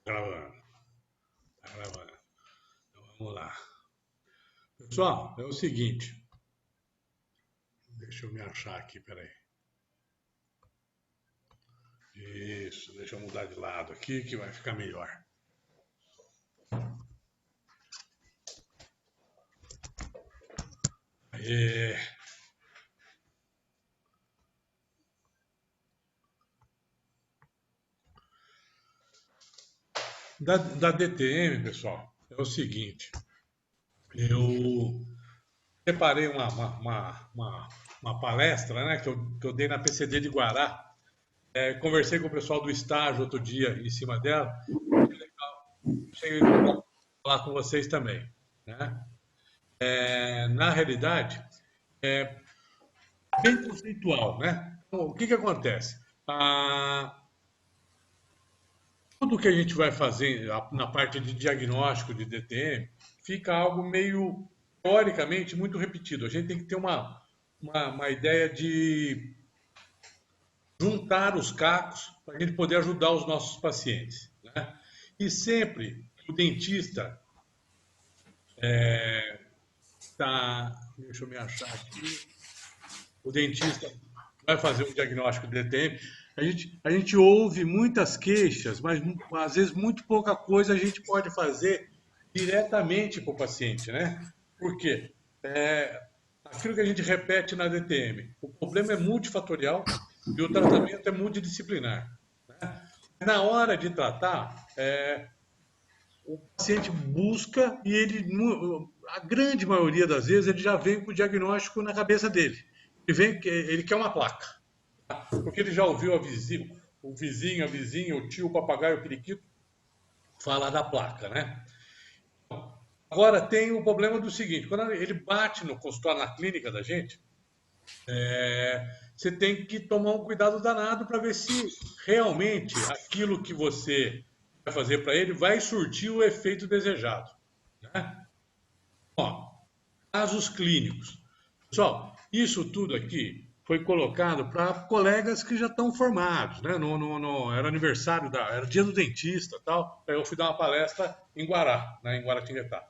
Gravando, tá gravando. Então, vamos lá. Pessoal, é o seguinte. Deixa eu me achar aqui, peraí. Isso, deixa eu mudar de lado aqui que vai ficar melhor. É, da DTM, pessoal, é o seguinte. Eu preparei uma palestra, né, que eu dei na PCD de Guará. Conversei com o pessoal do estágio outro dia em cima dela. Cheguei a falar com vocês também, né? Na realidade, é bem conceitual, né? Então, o que que acontece? Tudo que a gente vai fazer na parte de diagnóstico de DTM fica algo meio, teoricamente, muito repetido. A gente tem que ter uma ideia de juntar os cacos para a gente poder ajudar os nossos pacientes, né? E sempre o dentista está. Deixa eu me achar aqui. O dentista vai fazer um diagnóstico de DTM. A gente ouve muitas queixas, mas às vezes muito pouca coisa a gente pode fazer diretamente para o paciente, né? Por quê? Aquilo que a gente repete na DTM, o problema é multifatorial e o tratamento é multidisciplinar. Na hora de tratar, o paciente busca e ele, a grande maioria das vezes, ele já vem com o diagnóstico na cabeça dele. Ele quer uma placa, porque ele já ouviu o vizinho, a vizinha, o tio, o papagaio, o periquito falar da placa, né? Agora tem o problema do seguinte, quando ele bate no consultório, na clínica da gente, você tem que tomar um cuidado danado para ver se realmente aquilo que você vai fazer para ele vai surtir o efeito desejado, né? Ó, casos clínicos. Pessoal, isso tudo aqui foi colocado para colegas que já estão formados, né? Era aniversário era dia do dentista, tal. Aí eu fui dar uma palestra em Guará, né? Em Guaratinguetá.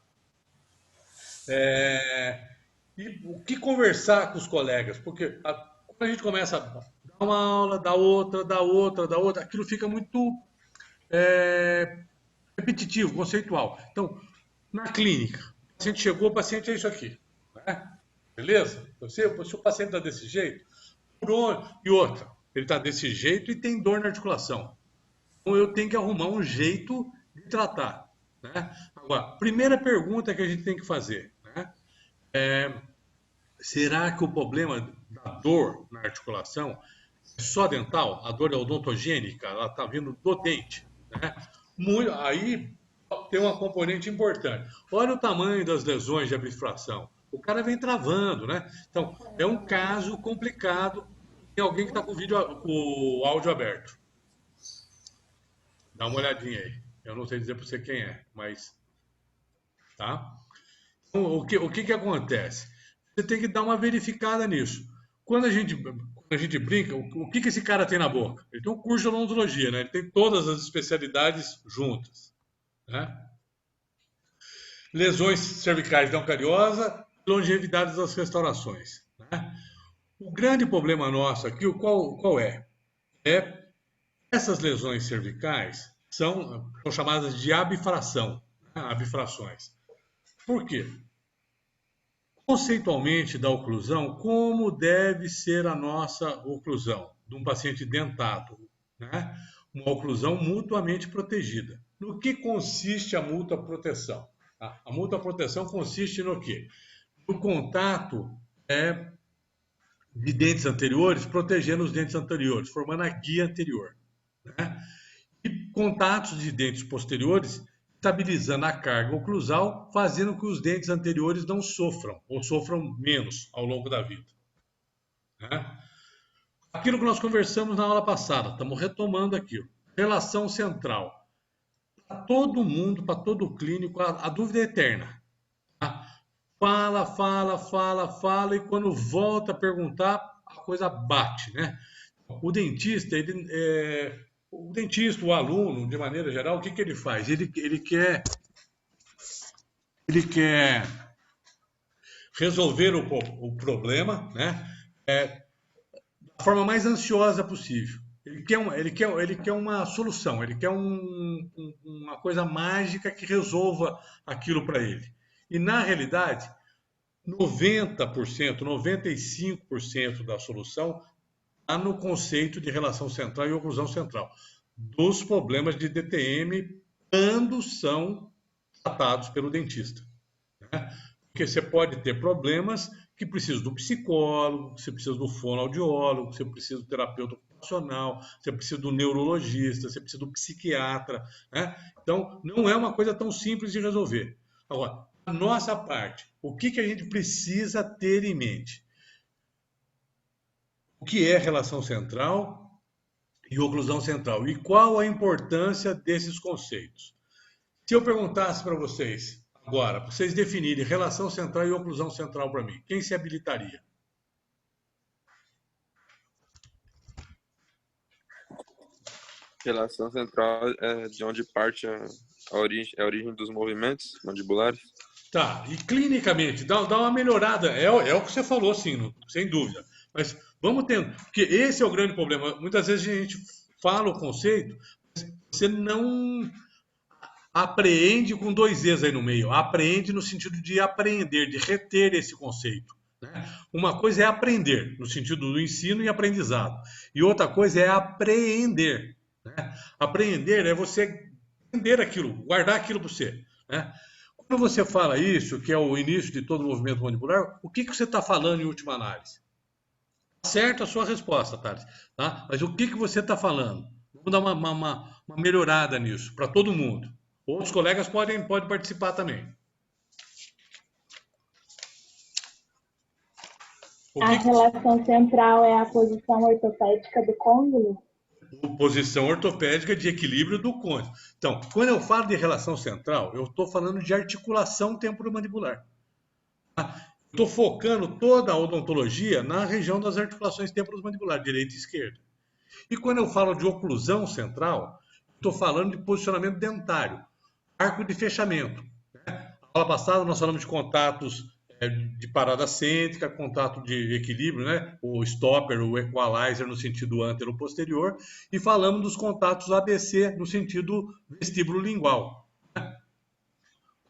É, e o que conversar com os colegas? Porque quando a gente começa a dar uma aula, da outra, da outra, da outra, aquilo fica muito é, repetitivo, conceitual. Então, na clínica, o paciente chegou, o paciente é isso aqui, né? Beleza? Se o paciente está desse jeito, por onde? E outra, ele está desse jeito e tem dor na articulação. Então eu tenho que arrumar um jeito de tratar, né? Agora, primeira pergunta que a gente tem que fazer, né? Será que o problema da dor na articulação é só dental? A dor é odontogênica? Ela está vindo do dente, né? Aí tem uma componente importante. Olha o tamanho das lesões de abstração. O cara vem travando, né? Então, é um caso complicado. Tem alguém que está com com o áudio aberto. Dá uma olhadinha aí. Eu não sei dizer para você quem é, mas tá? Então, o que acontece? Você tem que dar uma verificada nisso. Quando a gente brinca, o que esse cara tem na boca? Ele tem um curso de odontologia, né? Ele tem todas as especialidades juntas, né? Lesões cervicais não cariosas, longevidade das restaurações, né? O grande problema nosso aqui, qual é? É essas lesões cervicais são chamadas de abfração, né? Abfrações. Por quê? Conceitualmente da oclusão, como deve ser a nossa oclusão de um paciente dentado, né? Uma oclusão mutuamente protegida. No que consiste a mútua proteção? A mútua proteção consiste no quê? No contato de dentes anteriores, protegendo os dentes anteriores, formando a guia anterior, né? E contatos de dentes posteriores, estabilizando a carga oclusal, fazendo com que os dentes anteriores não sofram, ou sofram menos ao longo da vida, né? Aquilo que nós conversamos na aula passada, estamos retomando aquilo. Relação central. Para todo mundo, para todo clínico, a dúvida é eterna. Tá? Fala, fala, fala, fala, e quando volta a perguntar, a coisa bate, né? O dentista, ele o dentista, o aluno, de maneira geral, o que que ele faz? Ele quer resolver o problema, né? Da forma mais ansiosa possível. Ele quer uma solução, ele quer uma coisa mágica que resolva aquilo para ele. E, na realidade, 90%, 95% da solução está no conceito de relação central e oclusão central dos problemas de DTM quando são tratados pelo dentista, né? Porque você pode ter problemas que precisam do psicólogo, você precisa do fonoaudiólogo, você precisa do terapeuta ocupacional, você precisa do neurologista, você precisa do psiquiatra, né? Então, não é uma coisa tão simples de resolver. Agora, a nossa parte, o que que a gente precisa ter em mente? O que é relação central e oclusão central? E qual a importância desses conceitos? Se eu perguntasse para vocês agora, para vocês definirem relação central e oclusão central para mim, quem se habilitaria? Relação central é de onde parte a origem dos movimentos mandibulares. Tá, e clinicamente, dá uma melhorada. É o que você falou, sim, sem dúvida. Mas vamos tendo, porque esse é o grande problema. Muitas vezes a gente fala o conceito, mas você não apreende com dois E's aí no meio. Apreende no sentido de apreender, de reter esse conceito, né? Uma coisa é aprender, no sentido do ensino e aprendizado. E outra coisa é apreender, né? Apreender é você entender aquilo, guardar aquilo para você, né? Quando você fala isso, que é o início de todo o movimento mandibular, o que que você está falando em última análise? Certa a sua resposta, Thales, tá? Mas o que que você está falando? Vamos dar uma melhorada nisso, para todo mundo. Outros colegas podem participar também. O A que relação central é a posição ortopédica do côndilo? Posição ortopédica de equilíbrio do côndilo. Então, quando eu falo de relação central, eu estou falando de articulação temporomandibular. Tá? Estou focando toda a odontologia na região das articulações temporomandibular, direita e esquerda. E quando eu falo de oclusão central, estou falando de posicionamento dentário, arco de fechamento. Na aula passada nós falamos de contatos de parada cêntrica, contato de equilíbrio, né? O stopper, o equalizer no sentido antero-posterior, e falamos dos contatos ABC no sentido vestíbulo-lingual.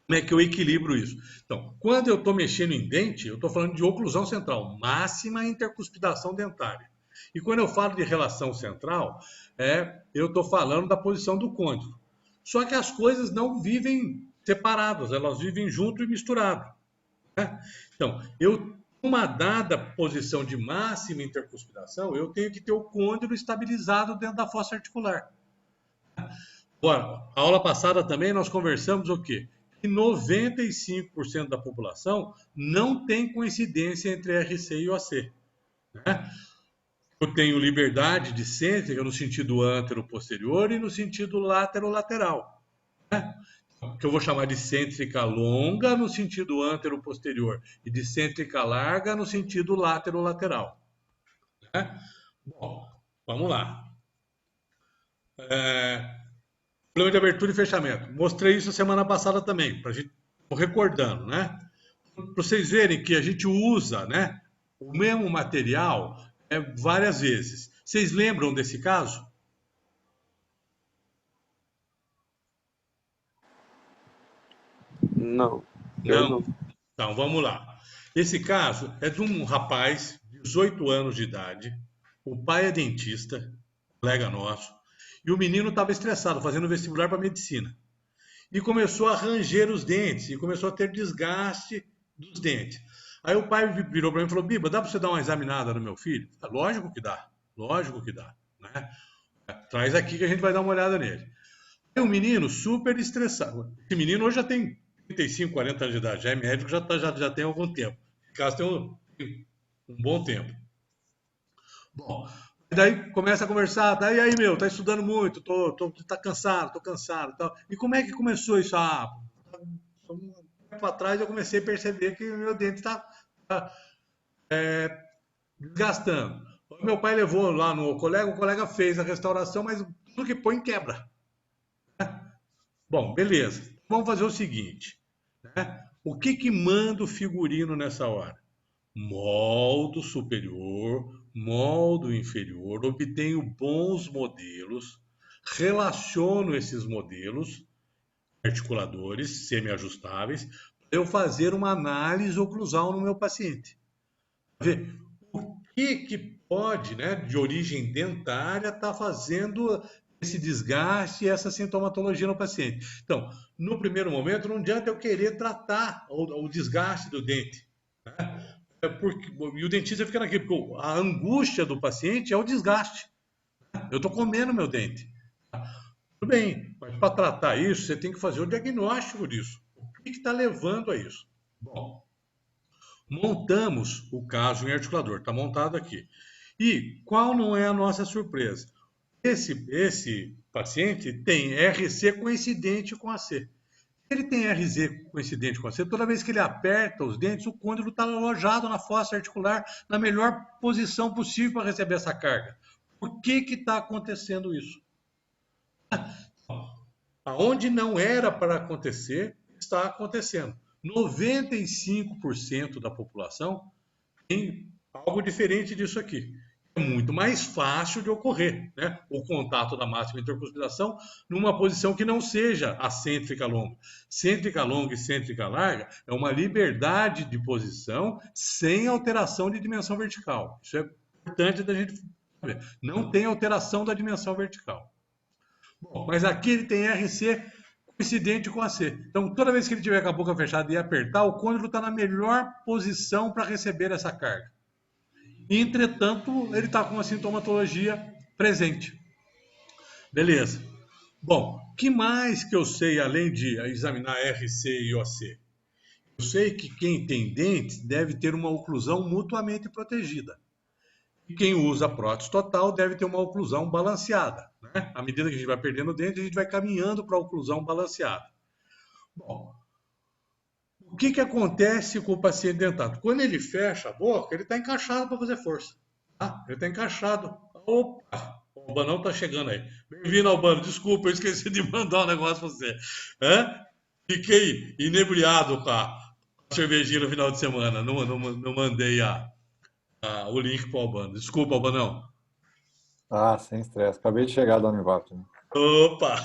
Como é que eu equilibro isso? Então, quando eu estou mexendo em dente, eu estou falando de oclusão central, máxima intercuspidação dentária. E quando eu falo de relação central, eu estou falando da posição do côndilo. Só que as coisas não vivem separadas, elas vivem junto e misturado, né? Então, uma dada posição de máxima intercuspidação, eu tenho que ter o côndilo estabilizado dentro da fossa articular. Agora, a aula passada também nós conversamos o quê? Que 95% da população não tem coincidência entre RC e OC, né? Eu tenho liberdade de cêntrica no sentido antero-posterior e no sentido látero-lateral, né? Que eu vou chamar de cêntrica longa no sentido antero-posterior e de cêntrica larga no sentido látero-lateral, né? Bom, vamos lá. Problema de abertura e fechamento. Mostrei isso semana passada também, para a gente recordando, né? Para vocês verem que a gente usa, né, o mesmo material várias vezes. Vocês lembram desse caso? Não, eu Não? não. Então, vamos lá. Esse caso é de um rapaz de 18 anos de idade, o pai é dentista, colega nosso, e o menino estava estressado, fazendo vestibular para medicina. E começou a ranger os dentes, e começou a ter desgaste dos dentes. Aí o pai virou para mim e falou: Biba, dá para você dar uma examinada no meu filho? Lógico que dá, né? Traz aqui que a gente vai dar uma olhada nele. E o menino super estressado. Esse menino hoje já tem 35, 40 anos de idade, já é médico, já tem algum tempo. Esse caso tem um bom tempo. Bom, daí começa a conversar, daí aí, meu, tá estudando muito, tá cansado, tô cansado e tal. E como é que começou isso? Um tempo atrás eu comecei a perceber que o meu dente tá desgastando. Meu pai levou lá no colega, o colega fez a restauração, mas tudo que põe quebra. Bom, beleza. Vamos fazer o seguinte, né? O que que manda o figurino nessa hora? Moldo superior, moldo inferior, obtenho bons modelos, relaciono esses modelos, articuladores semi-ajustáveis, para eu fazer uma análise oclusal no meu paciente. Ver o que pode, né, de origem dentária, estar fazendo esse desgaste e essa sintomatologia no paciente. Então, no primeiro momento, não adianta eu querer tratar o desgaste do dente, né? E o dentista fica naquilo, porque a angústia do paciente é o desgaste. Eu estou comendo meu dente. Tudo bem, mas para tratar isso, você tem que fazer o diagnóstico disso. O que está levando a isso? Bom, montamos o caso em articulador, está montado aqui. E qual não é a nossa surpresa? Esse paciente tem RC coincidente com AC. Ele tem RZ coincidente com AC, toda vez que ele aperta os dentes, o côndilo está alojado na fossa articular, na melhor posição possível para receber essa carga. Por que está acontecendo isso? Aonde não era para acontecer, está acontecendo. 95% da população tem algo diferente disso aqui. É muito mais fácil de ocorrer, né? O contato da máxima intercuspidação numa posição que não seja a cêntrica longa. Cêntrica longa e cêntrica larga é uma liberdade de posição sem alteração de dimensão vertical. Isso é importante da gente saber. Não tem alteração da dimensão vertical. Bom, mas aqui ele tem RC coincidente com AC. Então, toda vez que ele tiver com a boca fechada e apertar, o côndilo está na melhor posição para receber essa carga. Entretanto, ele está com a sintomatologia presente. Beleza. Bom, o que mais que eu sei além de examinar RC e OC? Eu sei que quem tem dentes deve ter uma oclusão mutuamente protegida. E quem usa prótese total deve ter uma oclusão balanceada, né? À medida que a gente vai perdendo dente, a gente vai caminhando para a oclusão balanceada. Bom, o que acontece com o paciente dentado? Quando ele fecha a boca, ele está encaixado para fazer força. Tá? Ele está encaixado. Opa, o Albanão está chegando aí. Bem-vindo, Albano. Desculpa, eu esqueci de mandar um negócio para você. Fiquei inebriado com a cervejinha no final de semana. Não mandei o link para o Albano. Desculpa, Albanão. Ah, sem estresse. Acabei de chegar da Univap, né? Opa!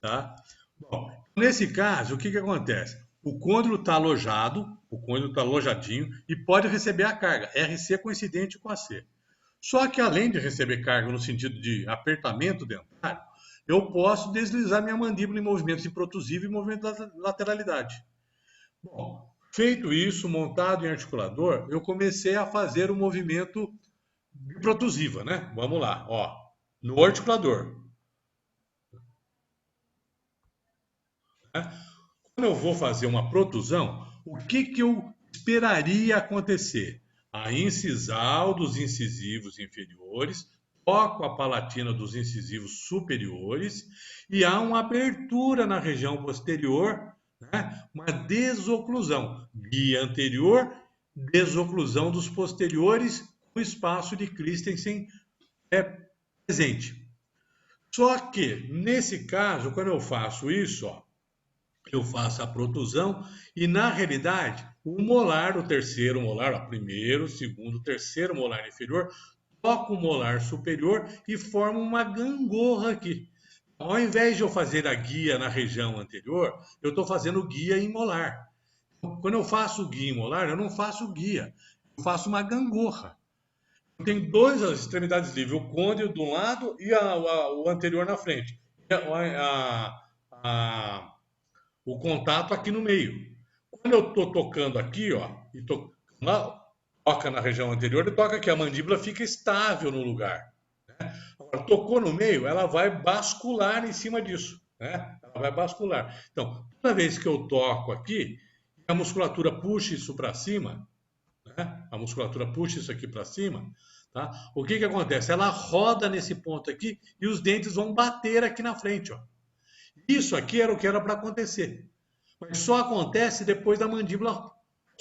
Tá? Bom, nesse caso, o que acontece? O côndilo está alojado, o côndilo está alojadinho e pode receber a carga, RC coincidente com AC. Só que além de receber carga no sentido de apertamento dentário, eu posso deslizar minha mandíbula em movimentos de protusivo e movimento da lateralidade. Bom, feito isso, montado em articulador, eu comecei a fazer o movimento de protusiva, né? Vamos lá, ó, no articulador. Quando eu vou fazer uma protusão, o que eu esperaria acontecer? A incisal dos incisivos inferiores, toco a palatina dos incisivos superiores e há uma abertura na região posterior, né? Uma desoclusão. Guia anterior, desoclusão dos posteriores, com espaço de Christensen presente. Só que, nesse caso, quando eu faço isso, ó, eu faço a protusão e, na realidade, o molar, o terceiro molar, o primeiro, o segundo, o terceiro molar inferior, toca o molar superior e forma uma gangorra aqui. Ao invés de eu fazer a guia na região anterior, eu estou fazendo guia em molar. Quando eu faço guia em molar, eu não faço guia, eu faço uma gangorra. Tem duas extremidades livres, o côndilo de um lado e o anterior na frente. O contato aqui no meio. Quando eu estou tocando aqui, ó, e toca na região anterior, e toca aqui, a mandíbula fica estável no lugar. Né? Agora, tocou no meio, ela vai bascular em cima disso. Né? Ela vai bascular. Então, toda vez que eu toco aqui, a musculatura puxa isso para cima, né? A musculatura puxa isso aqui para cima, tá? O que acontece? Ela roda nesse ponto aqui e os dentes vão bater aqui na frente, ó. Isso aqui era o que era para acontecer. Mas só acontece depois da mandíbula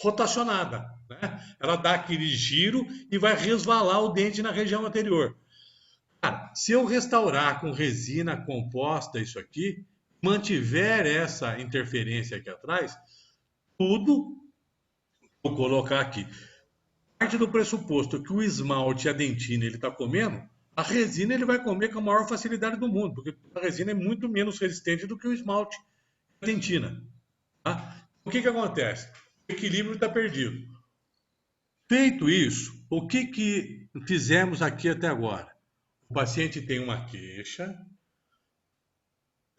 rotacionada, né? Ela dá aquele giro e vai resvalar o dente na região anterior. Cara, se eu restaurar com resina composta isso aqui, mantiver essa interferência aqui atrás, tudo, vou colocar aqui, parte do pressuposto que o esmalte e a dentina ele está comendo, a resina ele vai comer com a maior facilidade do mundo, porque a resina é muito menos resistente do que o esmalte e a dentina. Tá? O que acontece? O equilíbrio está perdido. Feito isso, o que fizemos aqui até agora? O paciente tem uma queixa,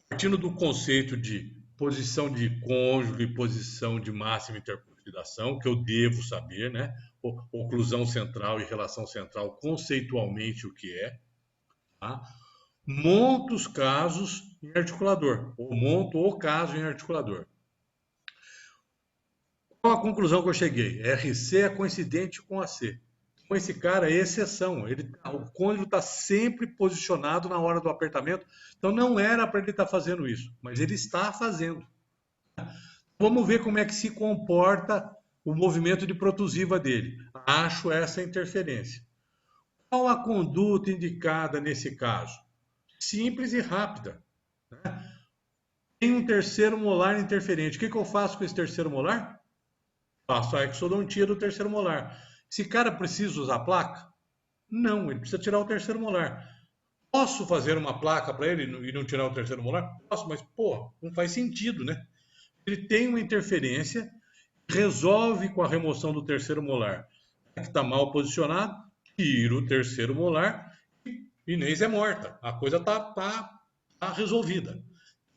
partindo do conceito de posição de cônjuge, posição de máxima interconsolidação, que eu devo saber, né? Oclusão central e relação central, conceitualmente o que é. Tá? Monto os casos em articulador, ou monto o caso em articulador. Qual a conclusão que eu cheguei? RC é coincidente com AC. Com esse cara é exceção. O côndilo está sempre posicionado na hora do apertamento. Então não era para ele estar fazendo isso, mas ele está fazendo. Vamos ver como é que se comporta o movimento de protusiva dele. Acho essa interferência. Qual a conduta indicada nesse caso? Simples e rápida. Né? Tem um terceiro molar interferente. O que eu faço com esse terceiro molar? Faço a exodontia do terceiro molar. Esse cara precisa usar placa? Não, ele precisa tirar o terceiro molar. Posso fazer uma placa para ele e não tirar o terceiro molar? Posso, mas, pô, não faz sentido, né? Ele tem uma interferência, resolve com a remoção do terceiro molar. Que está mal posicionado, tira o terceiro molar e Inês é morta. A coisa tá resolvida.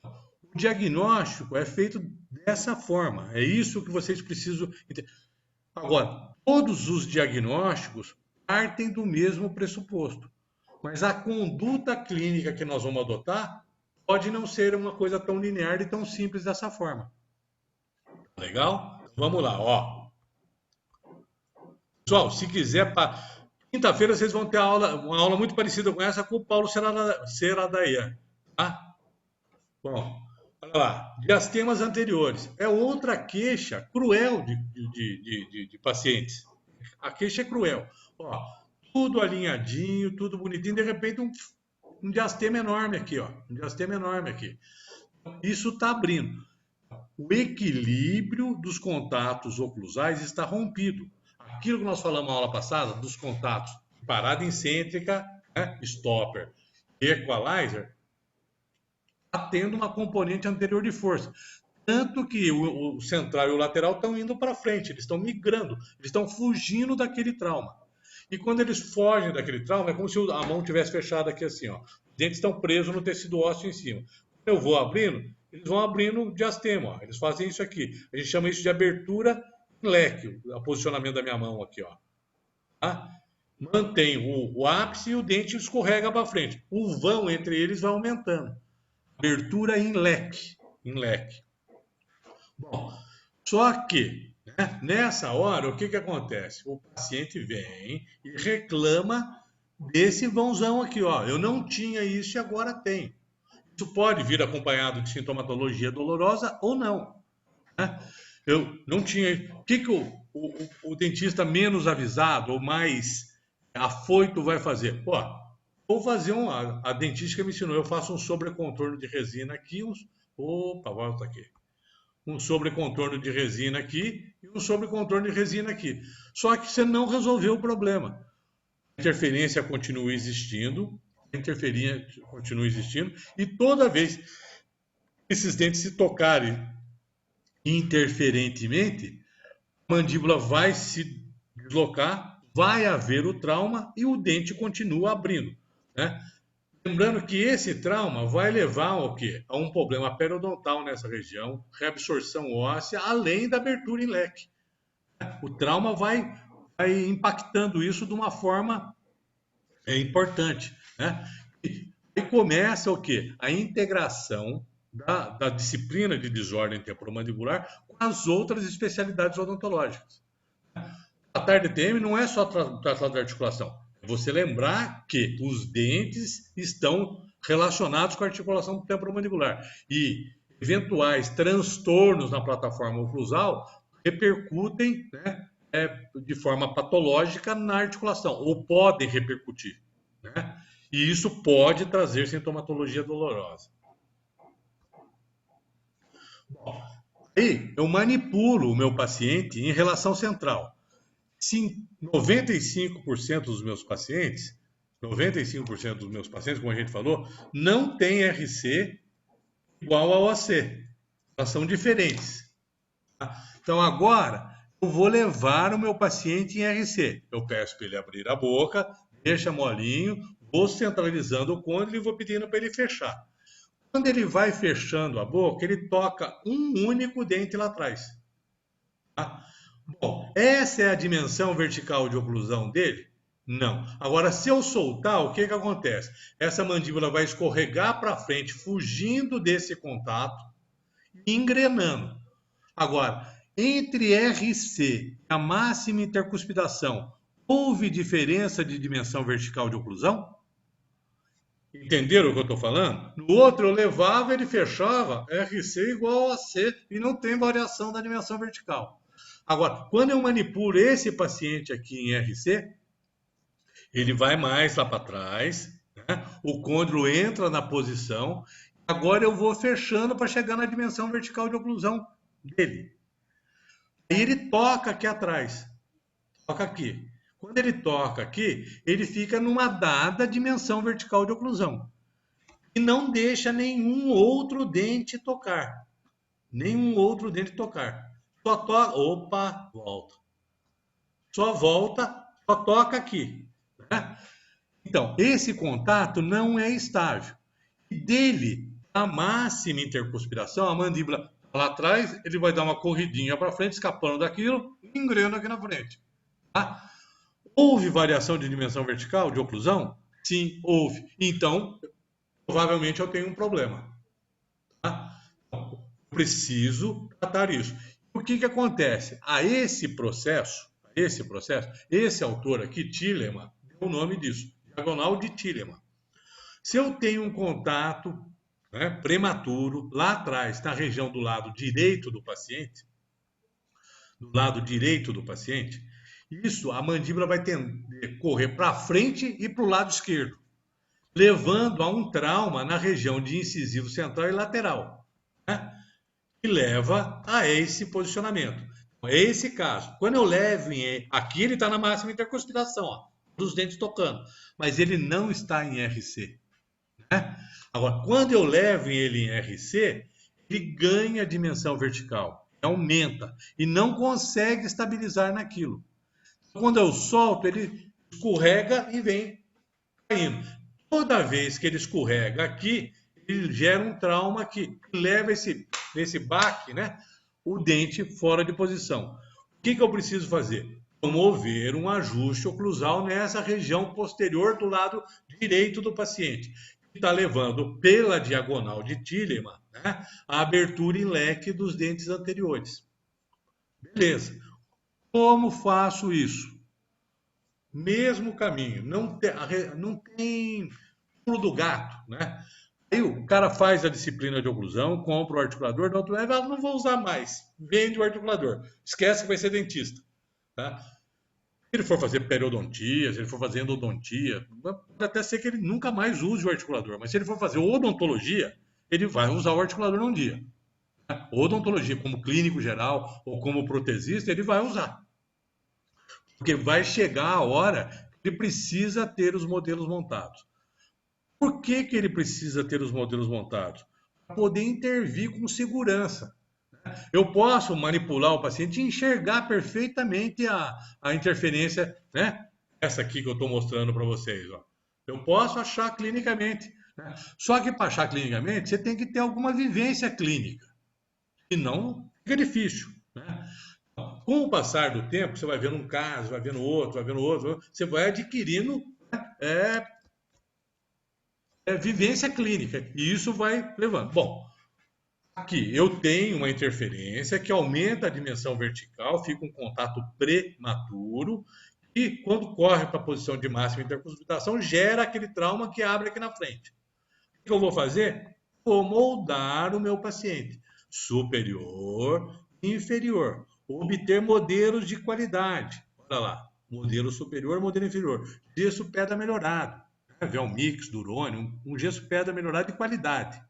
O diagnóstico é feito dessa forma. É isso que vocês precisam entender. Agora, todos os diagnósticos partem do mesmo pressuposto. Mas a conduta clínica que nós vamos adotar pode não ser uma coisa tão linear e tão simples dessa forma. Legal? Vamos lá, ó. Pessoal, se quiser, quinta-feira vocês vão ter uma aula muito parecida com essa com o Paulo Seradaia. Tá? Bom, olha lá. Diastemas anteriores. É outra queixa cruel de pacientes. A queixa é cruel. Ó, tudo alinhadinho, tudo bonitinho, de repente um diastema enorme aqui, ó. Um diastema enorme aqui. Isso está abrindo. O equilíbrio dos contatos oclusais está rompido. Aquilo que nós falamos na aula passada, dos contatos parada incêntrica, né, stopper, equalizer, está tendo uma componente anterior de força. Tanto que o central e o lateral estão indo para frente, eles estão migrando, eles estão fugindo daquele trauma. E quando eles fogem daquele trauma, é como se a mão tivesse fechada aqui assim, ó. Os dentes estão presos no tecido ósseo em cima. Quando eu vou abrindo, eles vão abrindo o diastema, ó. Eles fazem isso aqui. A gente chama isso de abertura em leque, o posicionamento da minha mão aqui, ó. Tá? Mantém o ápice e o dente escorrega para frente. O vão entre eles vai aumentando. Abertura em leque. Em leque. Bom, só que, né, nessa hora, o que acontece? O paciente vem e reclama desse vãozão aqui, ó. Eu não tinha isso e agora tem. Isso pode vir acompanhado de sintomatologia dolorosa ou não. Né? Eu não tinha. O que o dentista menos avisado ou mais afoito vai fazer? Pô, vou fazer a dentística me ensinou, eu faço um sobrecontorno de resina aqui, opa, volta aqui. Um sobrecontorno de resina aqui e um sobrecontorno de resina aqui. Só que você não resolveu o problema. A interferência continua existindo, e toda vez que esses dentes se tocarem interferentemente, a mandíbula vai se deslocar, vai haver o trauma e o dente continua abrindo, né? Lembrando que esse trauma vai levar ao quê? A um problema periodontal nessa região, reabsorção óssea, além da abertura em leque. O trauma vai impactando isso de uma forma importante, né? E começa o quê? A integração da disciplina de desordem temporomandibular com as outras especialidades odontológicas. Tratar DTM não é só tratar da articulação. Você lembrar que os dentes estão relacionados com a articulação temporomandibular e eventuais transtornos na plataforma oclusal repercutem, né, de forma patológica na articulação, ou podem repercutir. Né? E isso pode trazer sintomatologia dolorosa. Bom, aí eu manipulo o meu paciente em relação central. Se 95% dos meus pacientes, 95% dos meus pacientes, como a gente falou, não tem RC igual ao AC. Elas são diferentes. Tá? Então agora eu vou levar o meu paciente em RC. Eu peço para ele abrir a boca, deixa molinho, vou centralizando o côndilo e vou pedindo para ele fechar. Quando ele vai fechando a boca, ele toca um único dente lá atrás. Tá? Bom, essa é a dimensão vertical de oclusão dele? Não. Agora, se eu soltar, o que que acontece? Essa mandíbula vai escorregar para frente, fugindo desse contato e engrenando. Agora, entre RC e a máxima intercuspidação, houve diferença de dimensão vertical de oclusão? Entenderam o que eu estou falando? No outro eu levava, ele fechava, RC igual a C, e não tem variação da dimensão vertical. Agora, quando eu manipulo esse paciente aqui em RC, ele vai mais lá para trás, né? O côndilo entra na posição, agora eu vou fechando para chegar na dimensão vertical de oclusão dele. Aí ele toca aqui atrás, toca aqui. Quando ele toca aqui, ele fica numa dada dimensão vertical de oclusão. E não deixa nenhum outro dente tocar. Nenhum outro dente tocar. Só toca. Opa, volta. Só volta, só toca aqui. Né? Então, esse contato não é estável. E dele, a máxima intercuspiração, a mandíbula lá atrás, ele vai dar uma corridinha para frente, escapando daquilo, e engrena aqui na frente. Tá? Houve variação de dimensão vertical, de oclusão? Sim, houve. Então, provavelmente eu tenho um problema. Tá? Então, preciso tratar isso. O que que acontece? Esse autor aqui, Tillemann, deu o nome disso, diagonal de Tillemann. Se eu tenho um contato, né, prematuro lá atrás, na região do lado direito do paciente, isso, a mandíbula vai tender a correr para frente e para o lado esquerdo, levando a um trauma na região de incisivo central e lateral, né? Que leva a esse posicionamento. Então, é esse caso. Quando eu levo aqui, ele está na máxima intercuspidação, ó, dos dentes tocando, mas ele não está em RC. Né? Agora, quando eu levo ele em RC, ele ganha dimensão vertical, aumenta e não consegue estabilizar naquilo. Quando eu solto, ele escorrega e vem caindo. Toda vez que ele escorrega aqui, ele gera um trauma que leva esse baque, né, o dente fora de posição. O que que eu preciso fazer? Promover um ajuste oclusal nessa região posterior do lado direito do paciente, que está levando pela diagonal de Tillemann, né, a abertura em leque dos dentes anteriores. Beleza. Como faço isso? Mesmo caminho, não tem pulo do gato, né? Aí o cara faz a disciplina de oclusão, compra o articulador, da outra vez, não vou usar mais, vende o articulador, esquece que vai ser dentista, tá? Se ele for fazer periodontia, se ele for fazer endodontia, pode até ser que ele nunca mais use o articulador, mas se ele for fazer odontologia, ele vai usar o articulador num dia. Né? Odontologia, como clínico geral ou como protesista, ele vai usar. Porque vai chegar a hora que ele precisa ter os modelos montados. Por que que ele precisa ter os modelos montados? Para poder intervir com segurança. Eu posso manipular o paciente e enxergar perfeitamente a interferência, né? Essa aqui que eu estou mostrando para vocês. Ó. Eu posso achar clinicamente. Né? Só que para achar clinicamente, você tem que ter alguma vivência clínica. Senão, fica difícil. Né? Com o passar do tempo, você vai vendo um caso, vai vendo outro, você vai adquirindo, né, vivência clínica, e isso vai levando. Bom, aqui eu tenho uma interferência que aumenta a dimensão vertical, fica um contato prematuro, e quando corre para a posição de máxima intercuspitação, gera aquele trauma que abre aqui na frente. O que eu vou fazer? Vou moldar o meu paciente, superior e inferior. Obter modelos de qualidade. Olha lá, modelo superior, modelo inferior. Gesso pedra melhorado. né? Vê um mix, Durone, um gesso pedra melhorado de qualidade.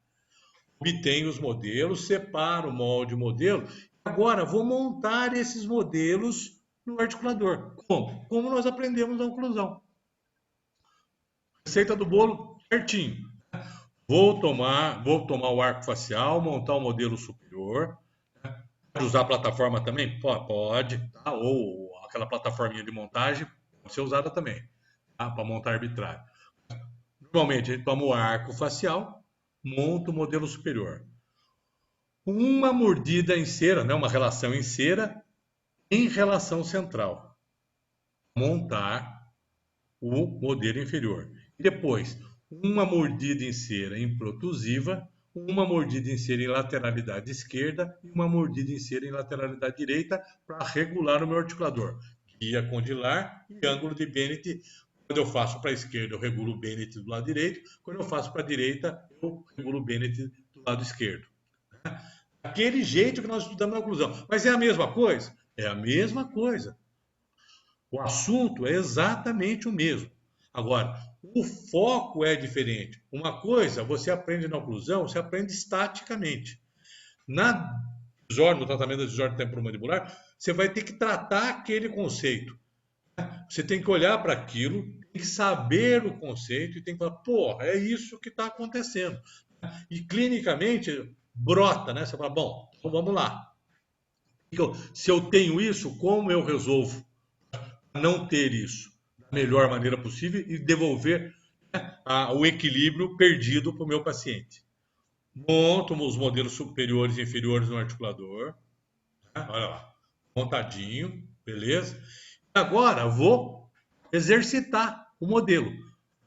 Obtenho os modelos, separo o molde e o modelo. Agora, vou montar esses modelos no articulador. Como? Como nós aprendemos na oclusão. Receita do bolo certinho. Vou tomar o arco facial, montar o modelo superior. Pode usar a plataforma também? Pode, tá? Ou aquela plataforminha de montagem pode ser usada também, tá? Para montar arbitrário. Normalmente a gente toma o arco facial, monta o modelo superior. Uma mordida em cera, né? Uma relação em cera em relação central. Montar o modelo inferior. E depois, uma mordida em cera em protusiva, uma mordida em cera em lateralidade esquerda e uma mordida em cera em lateralidade direita para regular o meu articulador. Guia condilar e ângulo de Bennett. Quando eu faço para a esquerda, eu regulo o Bennett do lado direito. Quando eu faço para a direita, eu regulo o Bennett do lado esquerdo. Aquele jeito que nós estudamos na oclusão. Mas é a mesma coisa? É a mesma coisa. O assunto é exatamente o mesmo. Agora, o foco é diferente. Uma coisa você aprende na oclusão, você aprende estaticamente. No tratamento da desordem temporomandibular, você vai ter que tratar aquele conceito. Você tem que olhar para aquilo, tem que saber o conceito e tem que falar, pô, é isso que está acontecendo. E clinicamente brota, né? Você fala, bom, então vamos lá. Se eu tenho isso, como eu resolvo não ter isso da melhor maneira possível e devolver, né, o equilíbrio perdido para o meu paciente? Monto os modelos superiores e inferiores no articulador. Né? Olha lá, montadinho, beleza? Agora vou exercitar o modelo.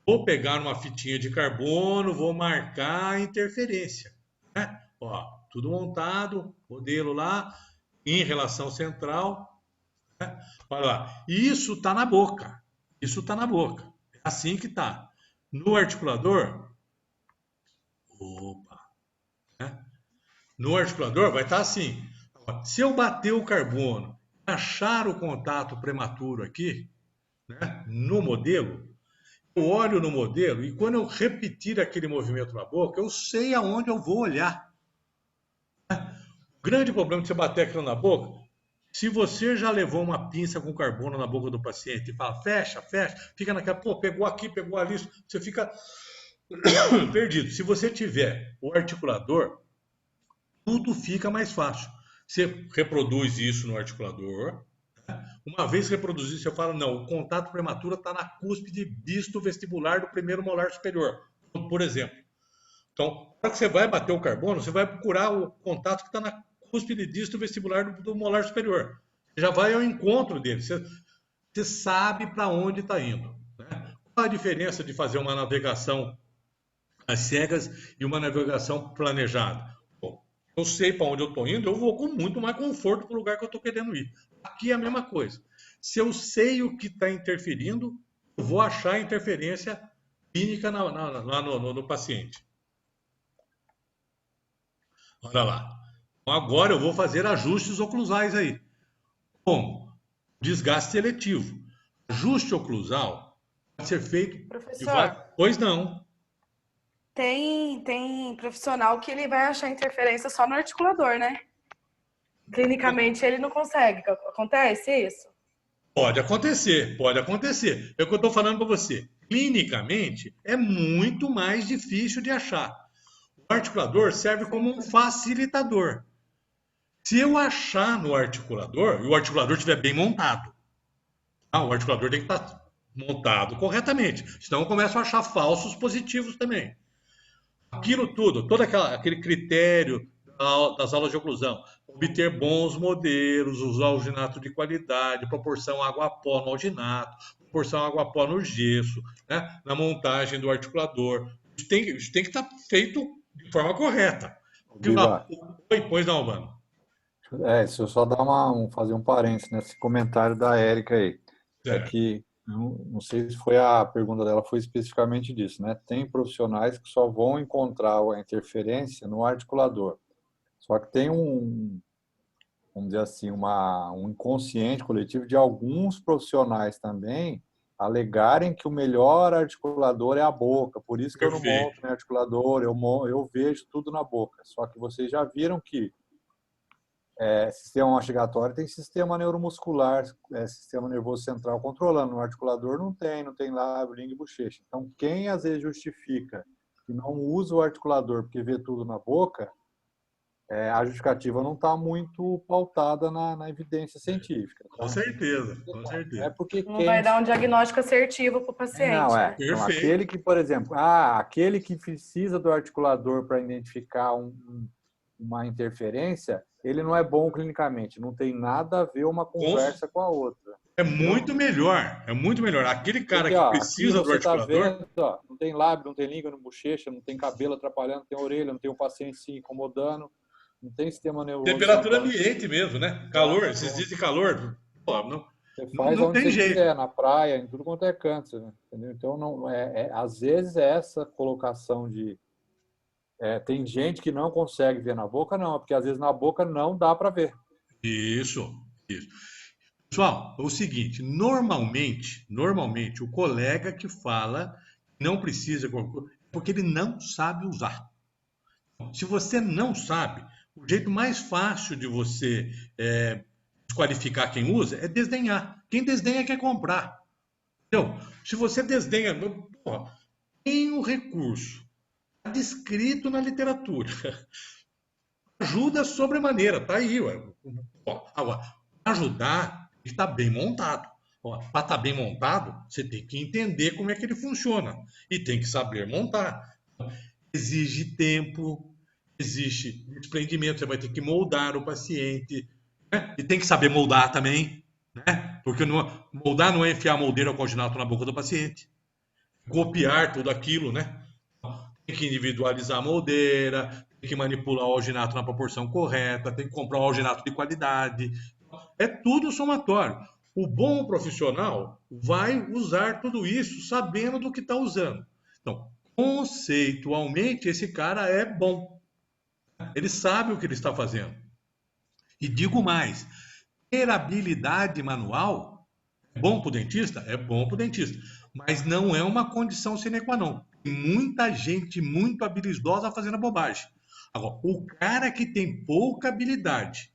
Vou pegar uma fitinha de carbono, vou marcar a interferência. Né? Ó, tudo montado, modelo lá, em relação central. Né? Olha lá, isso está na boca. Isso está na boca. É assim que está. No articulador, opa, né? No articulador vai estar assim. Se eu bater o carbono, achar o contato prematuro aqui, né, no modelo, eu olho no modelo e quando eu repetir aquele movimento na boca, eu sei aonde eu vou olhar. O grande problema de você bater aquilo na boca, se você já levou uma pinça com carbono na boca do paciente e fala, fecha, fecha, fica naquela, pô, pegou aqui, pegou ali, você fica perdido. Se você tiver o articulador, tudo fica mais fácil. Você reproduz isso no articulador. Uma vez reproduzido, você fala, não, o contato prematuro está na cúspide disto vestibular do primeiro molar superior, por exemplo. Então, para que você vai bater o carbono, você vai procurar o contato que está na cúspide disto vestibular do molar superior. Você já vai ao encontro dele. Você sabe para onde está indo. Né? Qual a diferença de fazer uma navegação às cegas e uma navegação planejada? Bom, eu sei para onde eu estou indo, eu vou com muito mais conforto para o lugar que eu estou querendo ir. Aqui é a mesma coisa. Se eu sei o que está interferindo, eu vou achar a interferência clínica lá no paciente. Olha lá. Então, agora eu vou fazer ajustes oclusais aí. Como? Desgaste seletivo. Ajuste oclusal pode ser feito de Professor, vários. Pois não. tem profissional que ele vai achar interferência só no articulador, né? Clinicamente ele não consegue. Acontece isso? Pode acontecer, pode acontecer. É o que eu estou falando para você. Clinicamente, é muito mais difícil de achar. O articulador serve como um facilitador. Se eu achar no articulador, e o articulador estiver bem montado, o articulador tem que estar montado corretamente, senão eu começo a achar falsos positivos também. Aquilo tudo, aquele critério das aulas de oclusão, obter bons modelos, usar alginato de qualidade, proporção água-pó no alginato, proporção água-pó no gesso, né, na montagem do articulador. Isso tem que estar feito de forma correta. Biba, Oi, pois não, mano. se eu só dar fazer um parênteses nesse comentário da Érica aí, é Certo. que não sei se foi a pergunta dela, foi especificamente disso, né? Tem profissionais que só vão encontrar a interferência no articulador. Só que tem vamos dizer assim, um inconsciente coletivo de alguns profissionais também alegarem que o melhor articulador é a boca, por isso que eu não Perfeito. monto nem articulador, eu vejo tudo na boca. Só que vocês já viram que sistema mastigatório tem sistema neuromuscular, sistema nervoso central controlando. No articulador não tem lábio, língua e bochecha. Então, quem às vezes justifica que não usa o articulador porque vê tudo na boca, a justificativa não está muito pautada na evidência científica. Tá? Com certeza, com É certeza. porque Não vai dar um diagnóstico assertivo para o paciente. Não, né? Então, Perfeito. aquele que, por exemplo, aquele que precisa do articulador para identificar uma interferência, ele não é bom clinicamente. Não tem nada a ver uma conversa com a outra. É muito melhor. É muito melhor. Aquele cara Porque, que precisa do articulador. Tá vendo, não tem lábio, não tem língua, não bochecha, não tem cabelo atrapalhando, não tem orelha, não tem o paciente se incomodando, não tem sistema nervoso. Temperatura ambiente mesmo, né? Calor, esses dias de calor. Pô, Você faz não onde tem você jeito. quiser, na praia, em tudo quanto é canto, né? Entendeu? Então, não, às vezes, essa colocação de... tem gente que não consegue ver na boca, não, porque às vezes na boca não dá para ver. Isso. Pessoal, é o seguinte, normalmente, o colega que fala que não precisa, porque ele não sabe usar. Se você não sabe, o jeito mais fácil de você desqualificar quem usa é desdenhar. Quem desdenha quer comprar. Então, se você desdenha, porra, tem um recurso, está descrito na literatura, ajuda sobremaneira, tá aí. Ué. Agora, ajudar, ele está bem montado. Para estar bem montado, você tem que entender como é que ele funciona e tem que saber montar. Exige tempo, exige desprendimento, você vai ter que moldar o paciente, né? E tem que saber moldar também, né? Porque moldar não é enfiar a moldeira alcoginato na boca do paciente, copiar tudo aquilo, né? Tem que individualizar a moldeira, tem que manipular o alginato na proporção correta, tem que comprar um alginato de qualidade. É tudo somatório. O bom profissional vai usar tudo isso sabendo do que está usando. Então, conceitualmente, esse cara é bom. Ele sabe o que ele está fazendo. E digo mais, ter habilidade manual é bom para o dentista? É bom para o dentista. Mas não é uma condição sine qua non. Tem muita gente muito habilidosa fazendo bobagem. Agora, o cara que tem pouca habilidade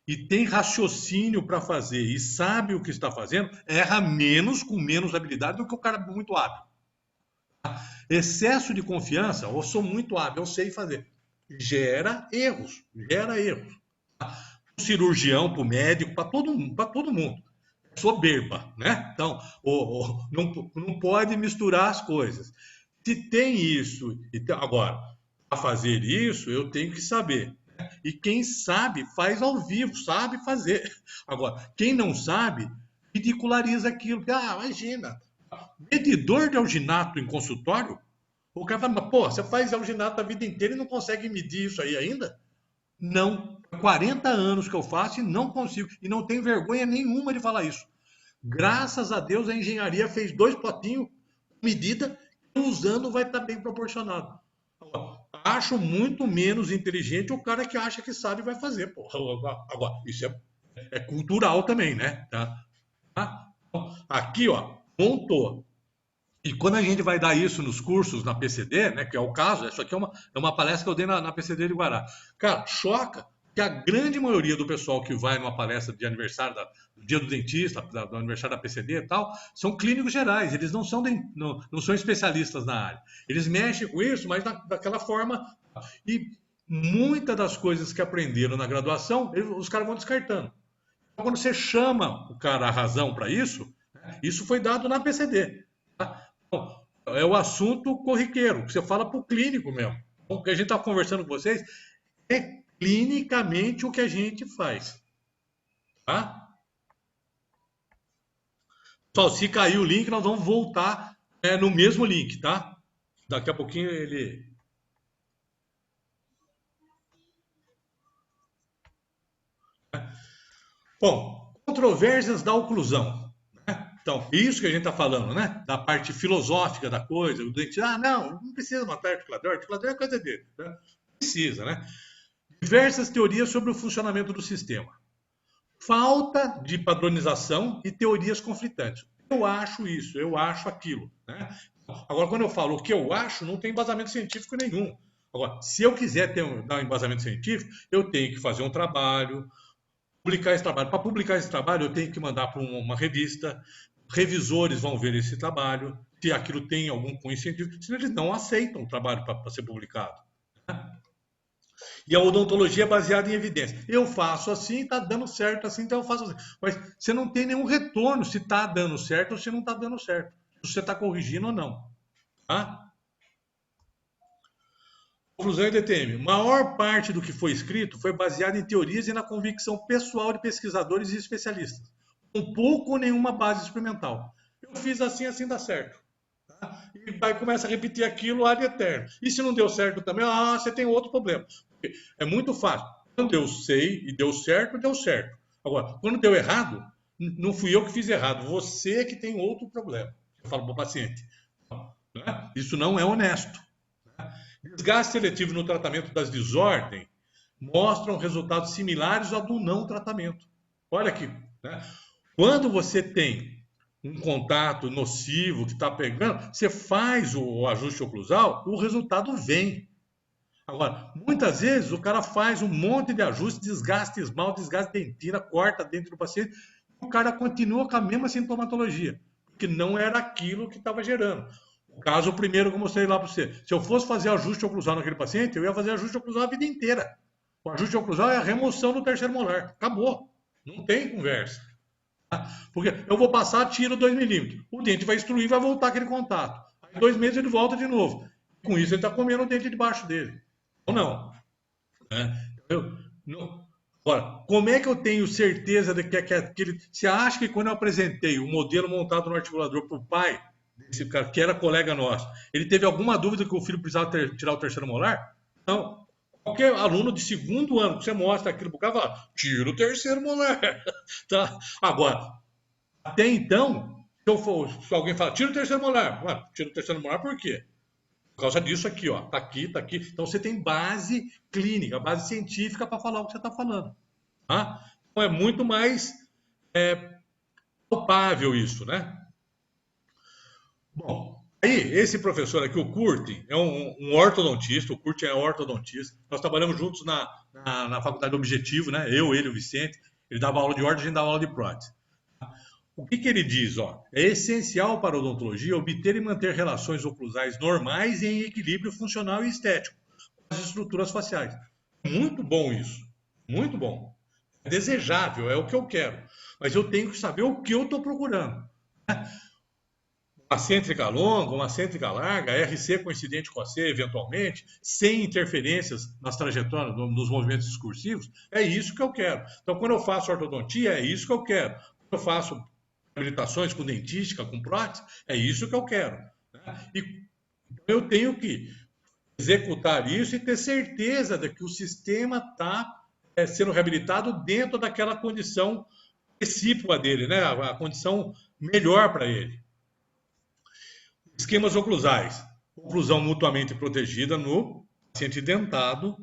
e tem raciocínio para fazer e sabe o que está fazendo, erra menos com menos habilidade do que o cara muito hábil. Excesso de confiança, eu sou muito hábil, eu sei fazer. Gera erros. Para o cirurgião, para o médico, para todo mundo. Soberba, né? Então, não pode misturar as coisas. Se tem isso, agora, para fazer isso, eu tenho que saber. E quem sabe, faz ao vivo, sabe fazer. Agora, quem não sabe, ridiculariza aquilo. Imagina, medidor de alginato em consultório, o cara fala, pô, você faz alginato a vida inteira e não consegue medir isso aí ainda? Não. Há 40 anos que eu faço e não consigo. E não tenho vergonha nenhuma de falar isso. Graças a Deus a engenharia fez 2 potinhos, medida, e usando vai estar bem proporcionado. Acho muito menos inteligente o cara que acha que sabe e vai fazer. Pô. Agora, isso é cultural também, né? Tá? Aqui, ó, montou. E quando a gente vai dar isso nos cursos na PCD, né, que é o caso, isso aqui é uma palestra que eu dei na PCD de Guará. Cara, choca que a grande maioria do pessoal que vai numa palestra de aniversário, do dia do dentista, do aniversário da PCD e tal, são clínicos gerais, eles não são especialistas na área. Eles mexem com isso, mas daquela forma. E muitas das coisas que aprenderam na graduação, os caras vão descartando. Então, quando você chama o cara a razão para isso, isso foi dado na PCD. Tá? Então, é o assunto corriqueiro, que você fala para o clínico mesmo. Então, o que a gente está conversando com vocês é clinicamente o que a gente faz. Tá? Pessoal, se cair o link, nós vamos voltar no mesmo link, tá? Daqui a pouquinho ele... Bom, controvérsias da oclusão. Né? Então, isso que a gente está falando, né? Da parte filosófica da coisa, o dentista, não precisa matar articulador é coisa dele. Né? Precisa, né? Diversas teorias sobre o funcionamento do sistema. Falta de padronização e teorias conflitantes. eu acho isso, eu acho aquilo, né? Agora, quando eu falo o que eu acho, não tem embasamento científico nenhum. Agora, se eu quiser dar um embasamento científico, eu tenho que fazer um trabalho, publicar esse trabalho. Para publicar esse trabalho, eu tenho que mandar para uma revista, revisores vão ver esse trabalho, se aquilo tem algum cunho científico, senão eles não aceitam o trabalho para ser publicado. E a odontologia é baseada em evidência. Eu faço assim, está dando certo assim, então eu faço assim. Mas você não tem nenhum retorno se está dando certo ou se não está dando certo. Se você está corrigindo ou não. Tá? Conclusão e DTM. Maior parte do que foi escrito foi baseada em teorias e na convicção pessoal de pesquisadores e especialistas, com pouco ou nenhuma base experimental. Eu fiz assim, assim dá certo. Tá? E vai começa a repetir aquilo ad eterno. E se não deu certo também, você tem outro problema. É muito fácil. Quando eu sei e deu certo, deu certo. Agora, quando deu errado, não fui eu que fiz errado, você que tem outro problema. Eu falo para o paciente. Né? Isso não é honesto. Desgaste seletivo no tratamento das desordens mostram resultados similares ao do não tratamento. Olha aqui. Né? Quando você tem um contato nocivo que está pegando, você faz o ajuste oclusal, o resultado vem. Agora, muitas vezes o cara faz um monte de ajuste, desgaste esmalte, desgaste dentina, corta dentro do paciente, o cara continua com a mesma sintomatologia, porque não era aquilo que estava gerando. O caso primeiro que eu mostrei lá para você, se eu fosse fazer ajuste oclusal naquele paciente, eu ia fazer ajuste oclusal a vida inteira. O ajuste oclusal é a remoção do terceiro molar. Acabou. Não tem conversa. Porque eu vou passar, tiro 2 milímetros. O dente vai extruir e vai voltar aquele contato. Aí 2 meses ele volta de novo. Com isso ele está comendo o dente debaixo dele. Ou não. Agora, como é que eu tenho certeza de que aquele... Você acha que quando eu apresentei o modelo montado no articulador para o pai desse cara, que era colega nosso, ele teve alguma dúvida que o filho precisava tirar o terceiro molar? Não. Qualquer aluno de segundo ano que você mostra aquilo para o cara, fala, tira o terceiro molar. Tá? Agora, até então, se alguém fala, tira o terceiro molar. Ué, tira o terceiro molar por quê? Por causa disso aqui, ó. Tá aqui, tá aqui. Então você tem base clínica, base científica para falar o que você está falando. Tá? Então é muito mais palpável isso, né? Bom, aí esse professor aqui, o Curtin, é um ortodontista. O Curtin é ortodontista. Nós trabalhamos juntos na faculdade Objetivo, né? Eu, ele, o Vicente. Ele dava aula de orto, a gente dava aula de prótese. O que ele diz? Ó, é essencial para a odontologia obter e manter relações oclusais normais e em equilíbrio funcional e estético com as estruturas faciais. Muito bom isso. Muito bom. É desejável, é o que eu quero. Mas eu tenho que saber o que eu estou procurando. Uma cêntrica longa, uma cêntrica larga, RC coincidente com AC, eventualmente, sem interferências nas trajetórias, nos movimentos discursivos, é isso que eu quero. Então, quando eu faço ortodontia, é isso que eu quero. Quando eu faço habilitações com dentística, com prótese, é isso que eu quero. Né? E eu tenho que executar isso e ter certeza de que o sistema está sendo reabilitado dentro daquela condição recíproca dele, né? A condição melhor para ele. Esquemas oclusais. Oclusão mutuamente protegida no paciente dentado,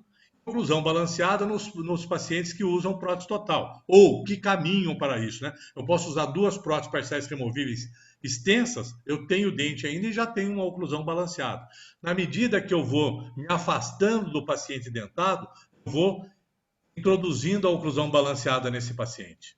oclusão balanceada nos pacientes que usam prótese total, ou que caminham para isso, né? Eu posso usar 2 próteses parciais removíveis extensas, eu tenho dente ainda e já tenho uma oclusão balanceada. Na medida que eu vou me afastando do paciente dentado, eu vou introduzindo a oclusão balanceada nesse paciente.